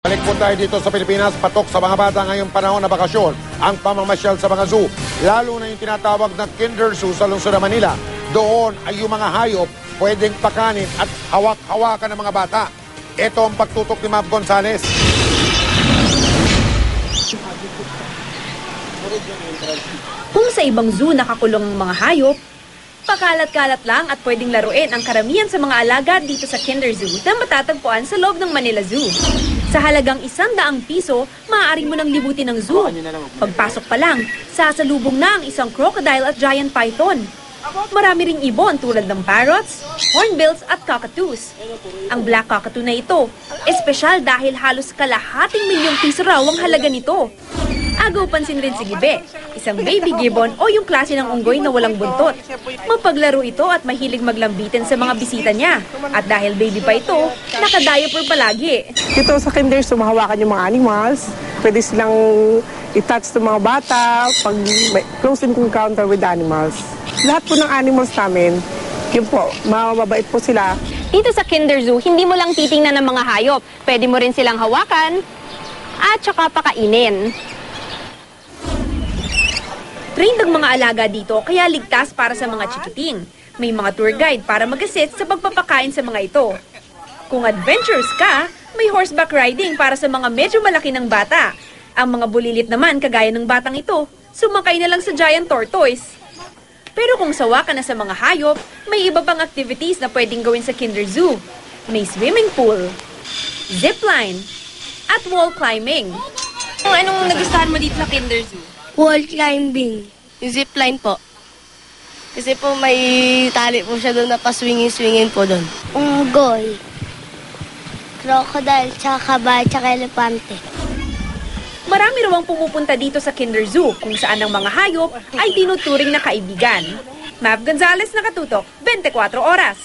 Balik po tayo dito sa Pilipinas, patok sa mga bata ngayong panahon na bakasyon ang pamamasyal sa mga zoo, lalo na yung tinatawag na Kinder Zoo sa lungsod ng Manila. Doon ay yung mga hayop pwedeng pakanin at hawak-hawakan ng mga bata. Ito ang pagtutok ni Mav Gonzales. Kung sa ibang zoo nakakulong ang mga hayop, pakalat-kalat lang at pwedeng laruin ang karamihan sa mga alaga dito sa Kinder Zoo na matatagpuan sa loob ng Manila Zoo. Sa halagang 100 piso, maaari mo nang libutin ng zoo. Pagpasok pa lang, sasalubong na ang isang crocodile at giant python. Marami ring ibon tulad ng parrots, hornbills at cockatoos. Ang black cockatoo na ito, espesyal dahil halos kalahating milyong piso raw ang halaga nito. Agaw pansin rin si Gibe, isang baby gibbon o yung klase ng unggoy na walang buntot. Mapaglaro ito at mahilig maglambitin sa mga bisita niya. At dahil baby pa ito, naka-diaper palagi. Dito sa Kinder, sumahawakan yung mga animals. Pwede silang i-touch ng mga bata pag may close encounter with animals. Lahat po ng animals namin, yun po, mababait po sila. Dito sa Kinder Zoo, hindi mo lang titingnan ng mga hayop. Pwede mo rin silang hawakan at saka pakainin. Trained ang mga alaga dito kaya ligtas para sa mga chikiting. May mga tour guide para mag-assist sa pagpapakain sa mga ito. Kung adventurous ka, may horseback riding para sa mga medyo malaki ng bata. Ang mga bulilit naman kagaya ng batang ito, sumakay na lang sa giant tortoise. Pero kung sawa ka na sa mga hayop, may iba pang activities na pwedeng gawin sa Kinder Zoo. May swimming pool, zipline, at wall climbing. Anong nagustuhan mo dito sa Kinder Zoo? Wall climbing. Yung zipline po. Kasi po may tali po siya doon na pa-swingin-swingin po doon. Unggoy. Crocodile, tsaka kabay, tsaka elepante. Marami raw ang pumupunta dito sa Kinder Zoo kung saan ang mga hayop ay tinuturing na kaibigan. Mav Gonzales, nakatutok, 24 oras.